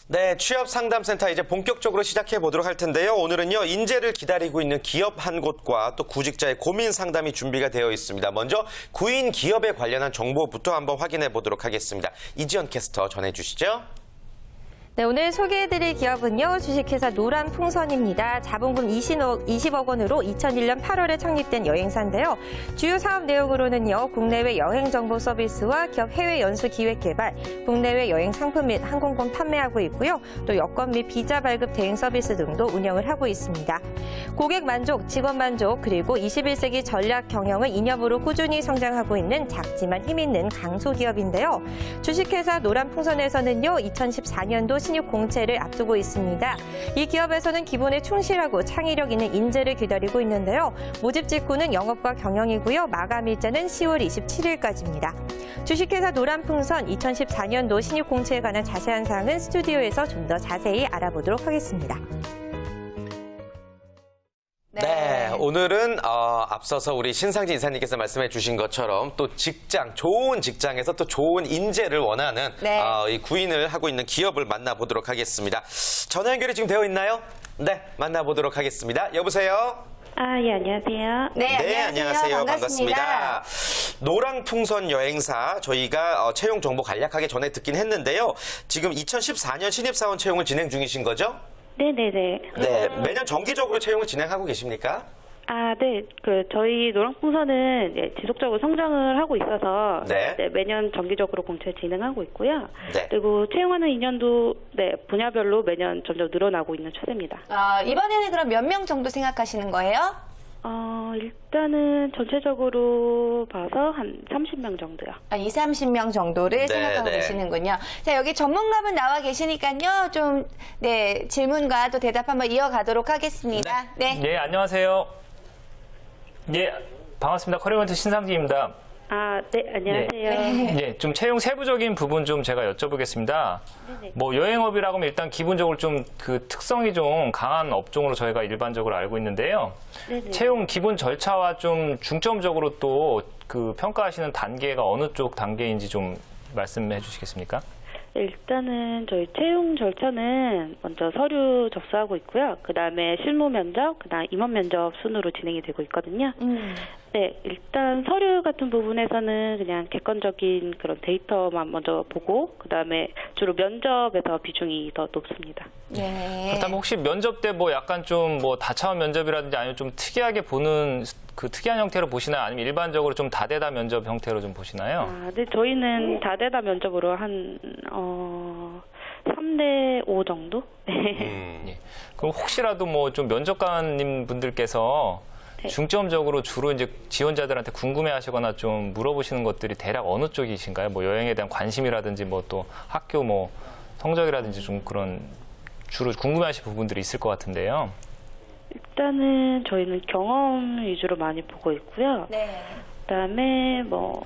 네, 취업상담센터 이제 본격적으로 시작해 보도록 할 텐데요. 오늘은요, 인재를 기다리고 있는 기업 한 곳과 또 구직자의 고민 상담이 준비가 되어 있습니다. 먼저 구인 기업에 관련한 정보부터 한번 확인해 보도록 하겠습니다. 이지연 캐스터 전해주시죠. 네, 오늘 소개해드릴 기업은요, 주식회사 노란풍선입니다. 자본금 20억 원으로 2001년 8월에 창립된 여행사인데요. 주요 사업 내용으로는요, 국내외 여행 정보 서비스와 기업 해외 연수 기획 개발, 국내외 여행 상품 및 항공권 판매하고 있고요. 또 여권 및 비자 발급 대행 서비스 등도 운영을 하고 있습니다. 고객 만족, 직원 만족, 그리고 21세기 전략 경영을 이념으로 꾸준히 성장하고 있는 작지만 힘있는 강소 기업인데요. 주식회사 노란풍선에서는요, 2014년도 신입 공채를 앞두고 있습니다. 이 기업에서는 기본에 충실하고 창의력 있는 인재를 기다리고 있는데요. 모집 직후는 영업과 경영이고요. 마감 일자는 10월 27일까지입니다. 주식회사 노란풍선 2014년도 신입 공채에 관한 자세한 사항은 스튜디오에서 좀 더 자세히 알아보도록 하겠습니다. 네, 오늘은 앞서서 우리 신상진 이사님께서 말씀해 주신 것처럼 또 좋은 직장에서 또 좋은 인재를 원하는 이 구인을 하고 있는 기업을 만나보도록 하겠습니다. 전화 연결이 지금 되어 있나요? 네, 만나보도록 하겠습니다. 여보세요? 예, 안녕하세요. 네, 안녕하세요. 반갑습니다. 노란풍선 여행사 저희가 채용 정보 간략하게 전해 듣긴 했는데요. 지금 2014년 신입사원 채용을 진행 중이신 거죠? 네네네. 네, 매년 정기적으로 채용을 진행하고 계십니까? 네. 저희 노란풍선은 지속적으로 성장을 하고 있어서 네. 매년 정기적으로 공채 진행하고 있고요. 네. 그리고 채용하는 인원도 분야별로 매년 점점 늘어나고 있는 추세입니다. 이번에는 그럼 몇 명 정도 생각하시는 거예요? 일단은 전체적으로 봐서 한 30명 정도요. 20, 30명 정도를 생각하고 계시는군요. 자, 여기 전문가분 나와 계시니까요. 좀, 질문과 또 대답 한번 이어가도록 하겠습니다. 네. 네, 안녕하세요. 예, 반갑습니다. 커리먼트 신상진입니다. 네, 안녕하세요. 예, 좀 채용 세부적인 부분 좀 제가 여쭤보겠습니다. 네네. 뭐 여행업이라고 하면 일단 기본적으로 좀 그 특성이 좀 강한 업종으로 저희가 일반적으로 알고 있는데요. 네네. 채용 기본 절차와 좀 중점적으로 또 그 평가하시는 단계가 어느 쪽 단계인지 좀 말씀해 주시겠습니까? 일단은 저희 채용 절차는 먼저 서류 접수하고 있고요. 그 다음에 실무 면접, 그 다음 임원 면접 순으로 진행이 되고 있거든요. 네, 일단 서류 같은 부분에서는 그냥 객관적인 그런 데이터만 먼저 보고, 그 다음에 주로 면접에서 비중이 더 높습니다. 네. 그렇다면 혹시 면접 때 뭐 약간 좀 뭐 다차원 면접이라든지 아니면 좀 특이하게 보는 그 특이한 형태로 보시나요? 아니면 일반적으로 좀 다대다 면접 형태로 좀 보시나요? 네, 저희는 다대다 면접으로 한 3대 5 정도? 네. 예. 그럼 혹시라도 뭐 좀 면접관님 분들께서 중점적으로 주로 이제 지원자들한테 궁금해하시거나 좀 물어보시는 것들이 대략 어느 쪽이신가요? 뭐 여행에 대한 관심이라든지 뭐 또 학교 뭐 성적이라든지 좀 그런 주로 궁금해하실 부분들이 있을 것 같은데요. 일단은 저희는 경험 위주로 많이 보고 있고요. 네. 그다음에 뭐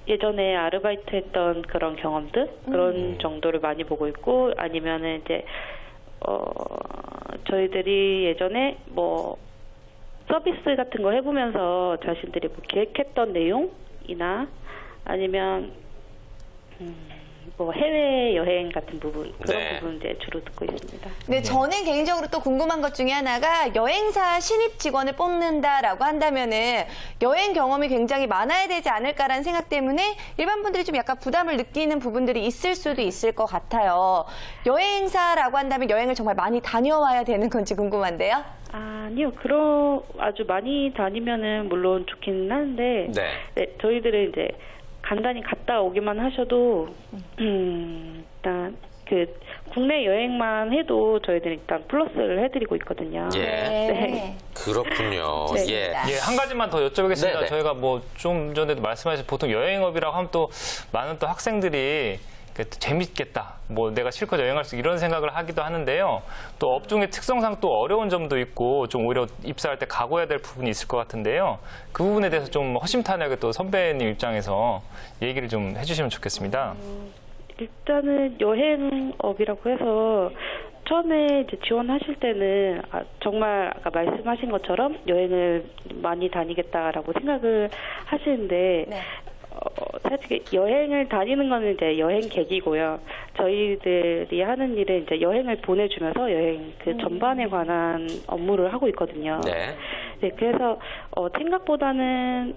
예전에 아르바이트 했던 그런 경험들 그런 정도를 많이 보고 있고, 아니면은 이제 저희들이 예전에 뭐 서비스 같은 거 해보면서 자신들이 뭐 기획했던 내용이나 아니면 뭐 해외 여행 같은 부분, 그런 부분 이제 주로 듣고 있습니다. 네, 저는 개인적으로 또 궁금한 것 중에 하나가 여행사 신입 직원을 뽑는다라고 한다면은 여행 경험이 굉장히 많아야 되지 않을까라는 생각 때문에 일반 분들이 좀 약간 부담을 느끼는 부분들이 있을 수도 있을 것 같아요. 여행사라고 한다면 여행을 정말 많이 다녀와야 되는 건지 궁금한데요. 아니요, 아주 많이 다니면은 물론 좋기는 한데, 저희들은 이제 간단히 갔다 오기만 하셔도 일단 국내 여행만 해도 저희들은 일단 플러스를 해드리고 있거든요. 그렇군요. 예, 한 가지만 더 여쭤보겠습니다. 네네. 저희가 뭐 좀 전에도 말씀하신 보통 여행업이라고 하면 또 많은 또 학생들이 재밌겠다. 뭐 내가 실컷 여행할 수 이런 생각을 하기도 하는데요. 또 업종의 특성상 또 어려운 점도 있고 좀 오히려 입사할 때 각오해야 될 부분이 있을 것 같은데요. 그 부분에 대해서 좀 허심탄회하게 또 선배님 입장에서 얘기를 좀 해주시면 좋겠습니다. 일단은 여행업이라고 해서 처음에 이제 지원하실 때는 정말 아까 말씀하신 것처럼 여행을 많이 다니겠다라고 생각을 하시는데 사실 여행을 다니는 거는 이제 여행객이고요. 저희들이 하는 일은 이제 여행을 보내주면서 여행 그 전반에 관한 업무를 하고 있거든요. 네. 네, 그래서 생각보다는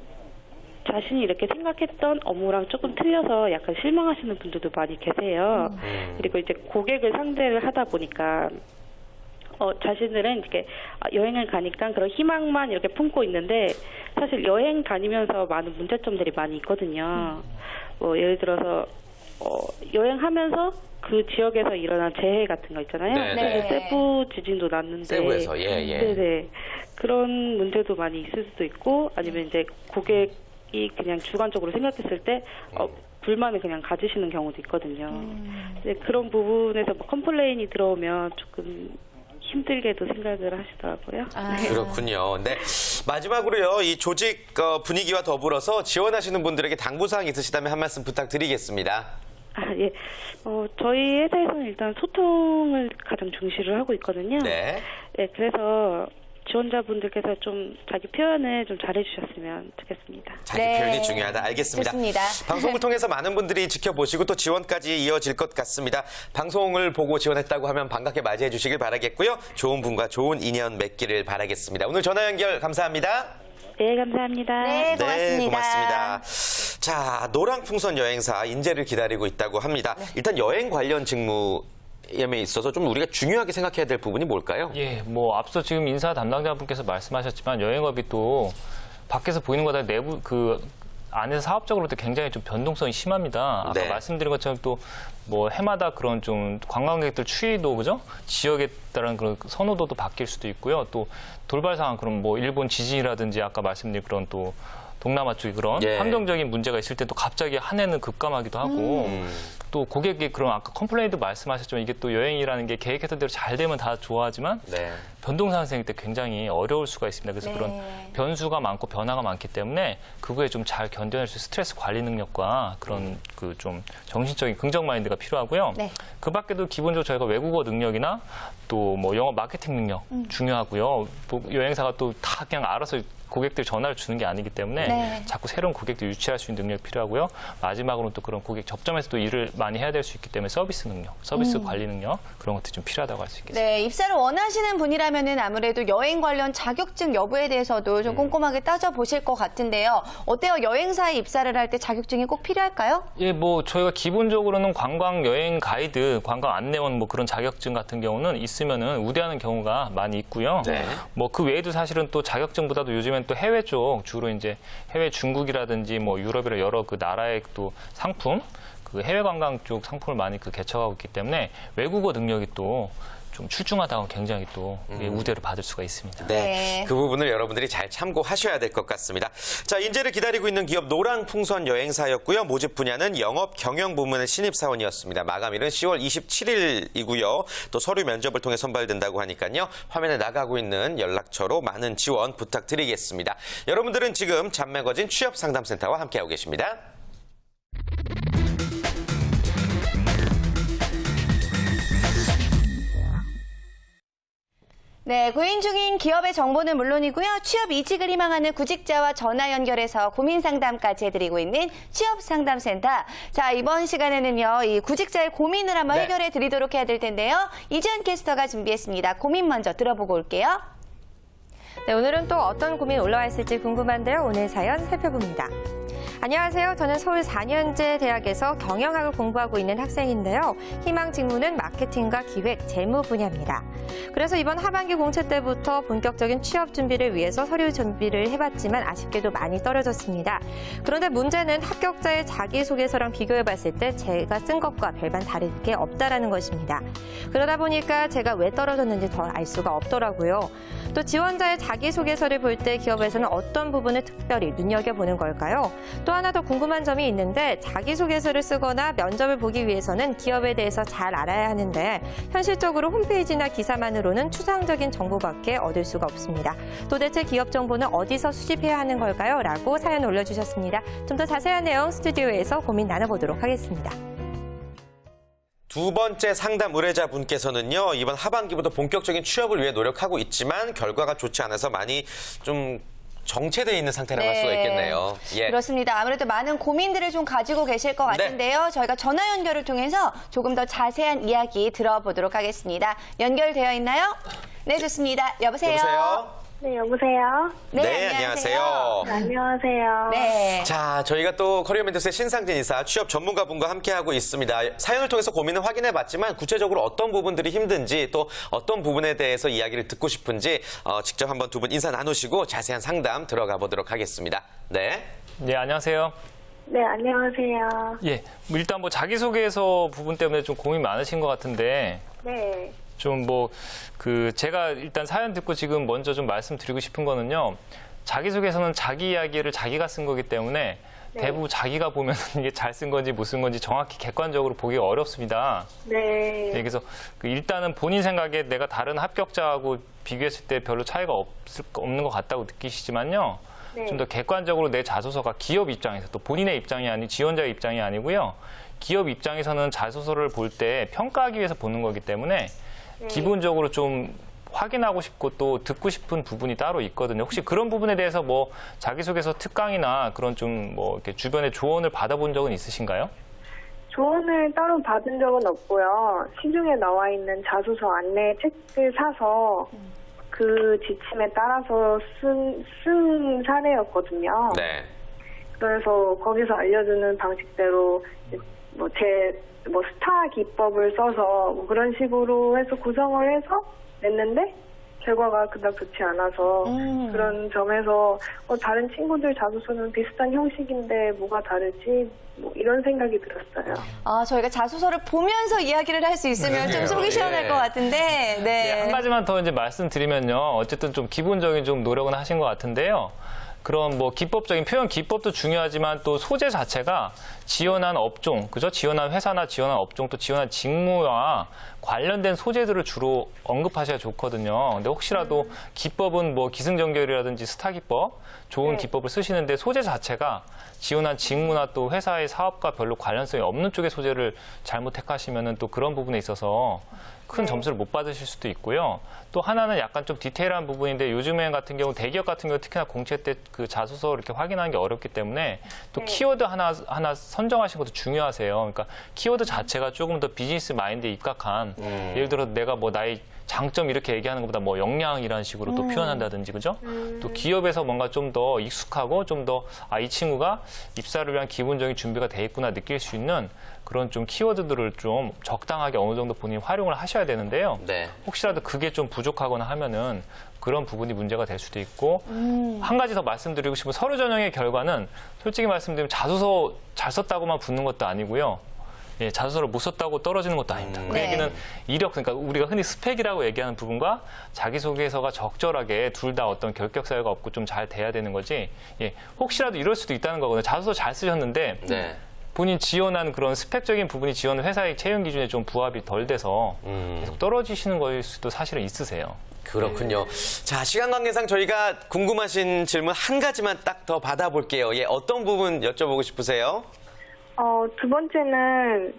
자신이 이렇게 생각했던 업무랑 조금 틀려서 약간 실망하시는 분들도 많이 계세요. 그리고 이제 고객을 상대를 하다 보니까 자신들은 이렇게 여행을 가니까 그런 희망만 이렇게 품고 있는데 사실 여행 다니면서 많은 문제점들이 많이 있거든요. 예를 들어서 여행하면서 그 지역에서 일어난 재해 같은 거 있잖아요. 네. 세부 지진도 났는데 세부에서 네네 그런 문제도 많이 있을 수도 있고 아니면 이제 고객이 그냥 주관적으로 생각했을 때 불만을 그냥 가지시는 경우도 있거든요. 네, 그런 부분에서 뭐 컴플레인이 들어오면 조금 힘들게도 생각을 하시더라고요. 그렇군요. 네. 마지막으로요, 이 조직 분위기와 더불어서 지원하시는 분들에게 당부사항 있으시다면 한 말씀 부탁드리겠습니다. 예. 저희 회사에서는 일단 소통을 가장 중시를 하고 있거든요. 네. 네, 그래서 지원자분들께서 좀 자기 표현을 좀 잘해주셨으면 좋겠습니다. 자기 표현이 중요하다. 알겠습니다. 좋습니다. 방송을 통해서 많은 분들이 지켜보시고 또 지원까지 이어질 것 같습니다. 방송을 보고 지원했다고 하면 반갑게 맞이해 주시길 바라겠고요. 좋은 분과 좋은 인연 맺기를 바라겠습니다. 오늘 전화 연결 감사합니다. 네, 감사합니다. 네, 고맙습니다. 네, 고맙습니다. 자, 노랑풍선 여행사 인재를 기다리고 있다고 합니다. 일단 여행 관련 직무에 있어서 좀 우리가 중요하게 생각해야 될 부분이 뭘까요? 예, 뭐 앞서 지금 인사 담당자분께서 말씀하셨지만 여행업이 또 밖에서 보이는 것보다 내부 그 안에서 사업적으로도 굉장히 좀 변동성이 심합니다. 아까 네. 말씀드린 것처럼 또 뭐 해마다 그런 좀 관광객들 추이도 그죠? 지역에 따른 그런 선호도도 바뀔 수도 있고요. 또 돌발 상황 그럼 뭐 일본 지진이라든지 아까 말씀드린 그런 또 동남아 쪽이 그런 예. 환경적인 문제가 있을 때 또 갑자기 한 해는 급감하기도 하고 또 고객이 그런 아까 컴플레인도 말씀하셨지만 이게 또 여행이라는 게 계획했던 대로 잘 되면 다 좋아하지만 네. 변동사항 생길 때 굉장히 어려울 수가 있습니다. 그래서 그런 변수가 많고 변화가 많기 때문에 그거에 좀 잘 견뎌낼 수 있는 스트레스 관리 능력과 그런 그 좀 정신적인 긍정 마인드가 필요하고요. 네. 그 밖에도 기본적으로 저희가 외국어 능력이나 또 뭐 영업 마케팅 능력 중요하고요. 뭐 여행사가 또 다 그냥 알아서 고객들 전화를 주는 게 아니기 때문에 네. 자꾸 새로운 고객들 유치할 수 있는 능력이 필요하고요. 마지막으로는 또 그런 고객 접점에서 또 일을 많이 해야 될 수 있기 때문에 서비스 능력, 서비스 관리 능력 그런 것들이 좀 필요하다고 할 수 있겠습니다. 네, 입사를 원하시는 분이라면은 아무래도 여행 관련 자격증 여부에 대해서도 좀 꼼꼼하게 따져보실 것 같은데요. 어때요? 여행사에 입사를 할 때 자격증이 꼭 필요할까요? 예, 뭐 저희가 기본적으로는 관광 여행 가이드, 관광 안내원 뭐 그런 자격증 같은 경우는 있으면은 우대하는 경우가 많이 있고요. 네. 뭐 그 외에도 사실은 또 자격증보다도 요즘엔 또 해외 쪽 주로 이제 해외 중국이라든지 뭐 유럽이나 여러 그 나라의 또 상품, 그 해외 관광 쪽 상품을 많이 그 개척하고 있기 때문에 외국어 능력이 또 좀 출중하다고 굉장히 또 우대를 받을 수가 있습니다. 네, 네. 그 부분을 여러분들이 잘 참고하셔야 될 것 같습니다. 자, 인재를 기다리고 있는 기업 노랑풍선 여행사였고요. 모집 분야는 영업 경영 부문의 신입사원이었습니다. 마감일은 10월 27일이고요. 또 서류 면접을 통해 선발된다고 하니까요. 화면에 나가고 있는 연락처로 많은 지원 부탁드리겠습니다. 여러분들은 지금 잡매거진 취업상담센터와 함께하고 계십니다. 네, 구인 중인 기업의 정보는 물론이고요. 취업 이직을 희망하는 구직자와 전화 연결해서 고민 상담까지 해드리고 있는 취업상담센터. 자, 이번 시간에는요, 이 구직자의 고민을 한번 네. 해결해 드리도록 해야 될 텐데요. 이지연 캐스터가 준비했습니다. 고민 먼저 들어보고 올게요. 네, 오늘은 또 어떤 고민 올라와 있을지 궁금한데요. 오늘 사연 살펴봅니다. 안녕하세요. 저는 서울 4년제 대학에서 경영학을 공부하고 있는 학생인데요. 희망 직무는 마케팅과 기획, 재무 분야입니다. 그래서 이번 하반기 공채 때부터 본격적인 취업 준비를 위해서 서류 준비를 해봤지만 아쉽게도 많이 떨어졌습니다. 그런데 문제는 합격자의 자기소개서랑 비교해봤을 때 제가 쓴 것과 별반 다를 게 없다라는 것입니다. 그러다 보니까 제가 왜 떨어졌는지 더 알 수가 없더라고요. 또 지원자의 자기소개서를 볼 때 기업에서는 어떤 부분을 특별히 눈여겨보는 걸까요? 또 하나 더 궁금한 점이 있는데 자기소개서를 쓰거나 면접을 보기 위해서는 기업에 대해서 잘 알아야 하는데 현실적으로 홈페이지나 기사만으로는 추상적인 정보밖에 얻을 수가 없습니다. 도대체 기업 정보는 어디서 수집해야 하는 걸까요? 라고 사연 올려주셨습니다. 좀 더 자세한 내용 스튜디오에서 고민 나눠보도록 하겠습니다. 두 번째 상담 의뢰자분께서는요, 이번 하반기부터 본격적인 취업을 위해 노력하고 있지만 결과가 좋지 않아서 많이 좀 정체되어 있는 상태라고 할 수가 있겠네요. 예. 그렇습니다. 아무래도 많은 고민들을 좀 가지고 계실 것 같은데요. 저희가 전화 연결을 통해서 조금 더 자세한 이야기 들어보도록 하겠습니다. 연결되어 있나요? 네, 좋습니다. 여보세요? 여보세요? 네, 여보세요? 네, 안녕하세요. 안녕하세요. 네. 자, 저희가 또 커리어 멘토스의 신상진 이사 취업 전문가분과 함께하고 있습니다. 사연을 통해서 고민을 확인해봤지만 구체적으로 어떤 부분들이 힘든지 또 어떤 부분에 대해서 이야기를 듣고 싶은지 직접 한번 두 분 인사 나누시고 자세한 상담 들어가 보도록 하겠습니다. 네. 네, 안녕하세요. 네, 안녕하세요. 예, 일단 뭐 자기소개서 부분 때문에 좀 고민 많으신 것 같은데 네. 좀 제가 일단 사연 듣고 지금 먼저 좀 말씀드리고 싶은 거는요. 자기소개서는 자기 이야기를 자기가 쓴 거기 때문에 대부분 자기가 보면 이게 잘 쓴 건지 못 쓴 건지 정확히 객관적으로 보기가 어렵습니다. 네. 네, 그래서 일단은 본인 생각에 내가 다른 합격자하고 비교했을 때 별로 차이가 없는 것 같다고 느끼시지만요. 네. 좀 더 객관적으로 내 자소서가 기업 입장에서 또 본인의 입장이 아니 지원자의 입장이 아니고요. 기업 입장에서는 자소서를 볼 때 평가하기 위해서 보는 거기 때문에 기본적으로 좀 확인하고 싶고 또 듣고 싶은 부분이 따로 있거든요. 혹시 그런 부분에 대해서 뭐 자기소개서 특강이나 그런 좀 뭐 이렇게 주변에 조언을 받아본 적은 있으신가요? 조언을 따로 받은 적은 없고요. 시중에 나와 있는 자소서 안내 책을 사서 그 지침에 따라서 쓴 사례였거든요. 네. 그래서 거기서 알려주는 방식대로 스타 기법을 써서 뭐 그런 식으로 해서 구성을 해서 냈는데 결과가 그닥 좋지 않아서 그런 점에서 다른 친구들 자소서는 비슷한 형식인데 뭐가 다르지? 뭐 이런 생각이 들었어요. 저희가 자소서를 보면서 이야기를 할 수 있으면 좀 속이 시원할 것 같은데. 네, 한 가지만 더 이제 말씀드리면요. 어쨌든 좀 기본적인 좀 노력은 하신 것 같은데요. 그런 뭐 기법적인 표현 기법도 중요하지만 또 소재 자체가 지원한 업종, 그죠? 지원한 회사나 지원한 업종 또 지원한 직무와 관련된 소재들을 주로 언급하셔야 좋거든요. 근데 혹시라도 기법은 뭐 기승전결이라든지 스타 기법, 좋은 기법을 쓰시는데 소재 자체가 지원한 직무나 또 회사의 사업과 별로 관련성이 없는 쪽의 소재를 잘못 택하시면은 또 그런 부분에 있어서 큰 점수를 못 받으실 수도 있고요. 또 하나는 약간 좀 디테일한 부분인데 요즘에 같은 경우 대기업 같은 경우 특히나 공채 때 그 자소서 이렇게 확인하는 게 어렵기 때문에 또 키워드 하나 선정하시는 것도 중요하세요. 그러니까 키워드 자체가 조금 더 비즈니스 마인드에 입각한 예를 들어 내가 뭐 나의 장점 이렇게 얘기하는 것보다 뭐 역량이라는 식으로 또 표현한다든지 그죠? 또 기업에서 뭔가 좀 더 익숙하고 좀 더 이 친구가 입사를 위한 기본적인 준비가 돼 있구나 느낄 수 있는 그런 좀 키워드들을 좀 적당하게 어느 정도 본인이 활용을 하셔야 되는데요. 네. 혹시라도 그게 좀 부족하거나 하면은 그런 부분이 문제가 될 수도 있고 한 가지 더 말씀드리고 싶은 서류 전형의 결과는 솔직히 말씀드리면 자소서 잘 썼다고만 붙는 것도 아니고요. 예, 자소서를 못 썼다고 떨어지는 것도 아닙니다. 그 얘기는 이력, 그러니까 우리가 흔히 스펙이라고 얘기하는 부분과 자기소개서가 적절하게 둘 다 어떤 결격 사유가 없고 좀 잘 돼야 되는 거지. 예, 혹시라도 이럴 수도 있다는 거거든요. 자소서 잘 쓰셨는데 네. 본인 지원한 그런 스펙적인 부분이 지원 회사의 채용 기준에 좀 부합이 덜 돼서 계속 떨어지시는 거일 수도 사실은 있으세요. 그렇군요. 자, 시간 관계상 저희가 궁금하신 질문 한 가지만 딱 더 받아볼게요. 예, 어떤 부분 여쭤보고 싶으세요? 두 번째는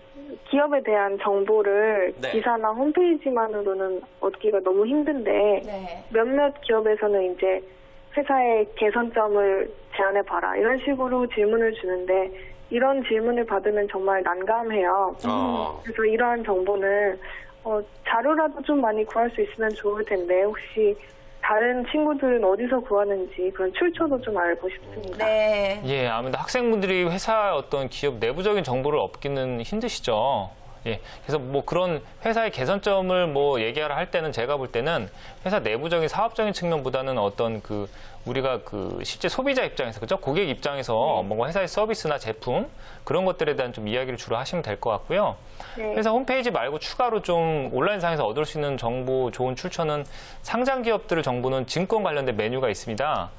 기업에 대한 정보를 네. 기사나 홈페이지만으로는 얻기가 너무 힘든데 몇몇 기업에서는 이제 회사의 개선점을 제안해봐라 이런 식으로 질문을 주는데 이런 질문을 받으면 정말 난감해요. 그래서 이러한 정보는 자료라도 좀 많이 구할 수 있으면 좋을 텐데 혹시 다른 친구들은 어디서 구하는지 그런 출처도 좀 알고 싶습니다. 네. 예, 아무래도 학생분들이 회사 어떤 기업 내부적인 정보를 얻기는 힘드시죠. 예, 그래서 뭐 그런 회사의 개선점을 뭐 얘기하라 할 때는 제가 볼 때는 회사 내부적인 사업적인 측면보다는 어떤 그 우리가 그 실제 소비자 입장에서 그죠? 고객 입장에서 뭔가 회사의 서비스나 제품 그런 것들에 대한 좀 이야기를 주로 하시면 될 것 같고요. 회사 홈페이지 말고 추가로 좀 온라인상에서 얻을 수 있는 정보 좋은 출처는 상장 기업들 정보는 증권 관련된 메뉴가 있습니다.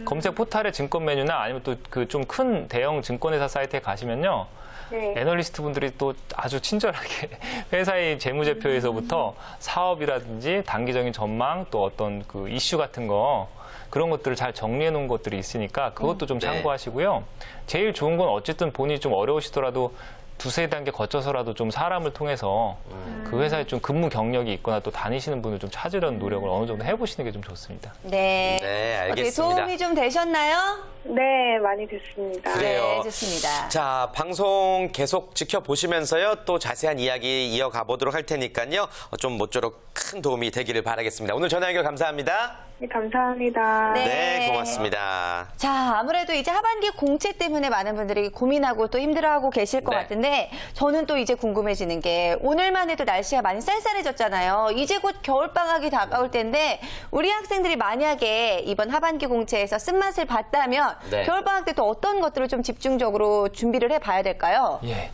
검색 포탈의 증권 메뉴나 아니면 또 그 좀 큰 대형 증권회사 사이트에 가시면요. 애널리스트 분들이 또 아주 친절하게 회사의 재무제표에서부터 사업이라든지 단기적인 전망 또 어떤 그 이슈 같은 거 그런 것들을 잘 정리해 놓은 것들이 있으니까 그것도 좀 참고하시고요. 제일 좋은 건 어쨌든 본인이 좀 어려우시더라도 두세 단계 거쳐서라도 좀 사람을 통해서 그 회사에 좀 근무 경력이 있거나 또 다니시는 분을 좀 찾으려는 노력을 어느 정도 해보시는 게 좀 좋습니다. 네. 네, 어떻게 알겠습니다. 도움이 좀 되셨나요? 네, 많이 됐습니다. 그래요. 네, 좋습니다. 자, 방송 계속 지켜보시면서요. 또 자세한 이야기 이어가 보도록 할 테니까요. 좀 모쪼록 큰 도움이 되기를 바라겠습니다. 오늘 전화 연결 감사합니다. 네, 감사합니다. 네. 네, 고맙습니다. 자, 아무래도 이제 하반기 공채 때문에 많은 분들이 고민하고 또 힘들어하고 계실 것 네. 같은데 저는 또 이제 궁금해지는 게 오늘만 해도 날씨가 많이 쌀쌀해졌잖아요. 이제 곧 겨울방학이 다가올 텐데 우리 학생들이 만약에 이번 하반기 공채에서 쓴맛을 봤다면 네. 겨울방학 때 또 어떤 것들을 좀 집중적으로 준비를 해봐야 될까요? 예.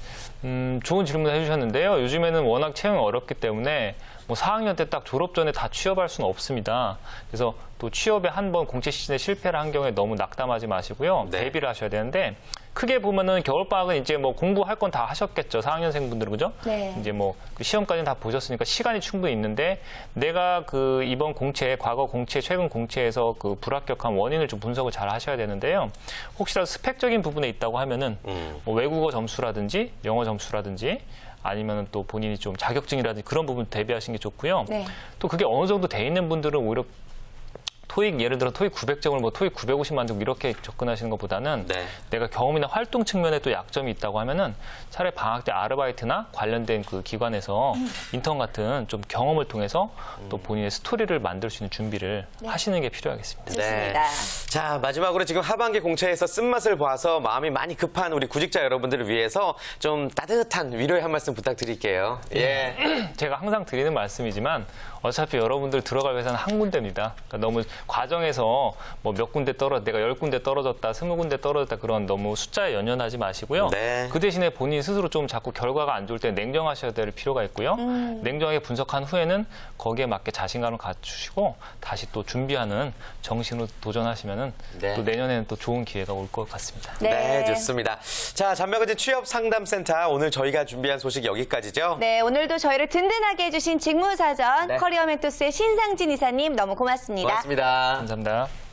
좋은 질문 해주셨는데요. 요즘에는 워낙 채용이 어렵기 때문에 뭐 4학년 때 딱 졸업 전에 다 취업할 수는 없습니다. 그래서 또 취업에 한 번 공채 시즌에 실패를 한 경우에 너무 낙담하지 마시고요. 네. 대비를 하셔야 되는데 크게 보면은 겨울방학은 이제 뭐 공부할 건 다 하셨겠죠. 4학년생분들은 그죠? 네. 이제 뭐 그 시험까지는 다 보셨으니까 시간이 충분히 있는데 내가 그 이번 공채, 과거 공채, 최근 공채에서 그 불합격한 원인을 좀 분석을 잘 하셔야 되는데요. 혹시라도 스펙적인 부분에 있다고 하면은 뭐 외국어 점수라든지 영어 점수라든지 아니면 또 본인이 좀 자격증이라든지 그런 부분 대비하시는 게 좋고요. 네. 또 그게 어느 정도 돼 있는 분들은 오히려 토익 예를 들어 토익 900점을 뭐 토익 950 만들고 이렇게 접근하시는 것보다는 네. 내가 경험이나 활동 측면에 또 약점이 있다고 하면은 차라리 방학 때 아르바이트나 관련된 그 기관에서 인턴 같은 좀 경험을 통해서 또 본인의 스토리를 만들 수 있는 준비를 하시는 게 필요하겠습니다. 좋습니다. 자, 마지막으로 지금 하반기 공채에서 쓴맛을 봐서 마음이 많이 급한 우리 구직자 여러분들을 위해서 좀 따뜻한 위로의 한 말씀 부탁드릴게요. 예. 제가 항상 드리는 말씀이지만 어차피 여러분들 들어갈 회사는 한 군데입니다. 그러니까 너무 과정에서 뭐 몇 군데 내가 10군데 떨어졌다, 20군데 떨어졌다 그런 너무 숫자에 연연하지 마시고요. 네. 그 대신에 본인 스스로 좀 자꾸 결과가 안 좋을 때 냉정하셔야 될 필요가 있고요. 냉정하게 분석한 후에는 거기에 맞게 자신감을 갖추시고 다시 또 준비하는 정신으로 도전하시면은 네. 또 내년에는 또 좋은 기회가 올 것 같습니다. 네, 좋습니다. 자, 잔명어진 취업상담센터 오늘 저희가 준비한 소식 여기까지죠. 네, 오늘도 저희를 든든하게 해주신 직무사전 네. 커리어 멘토스의 신상진 이사님 너무 고맙습니다. 고맙습니다. 감사합니다.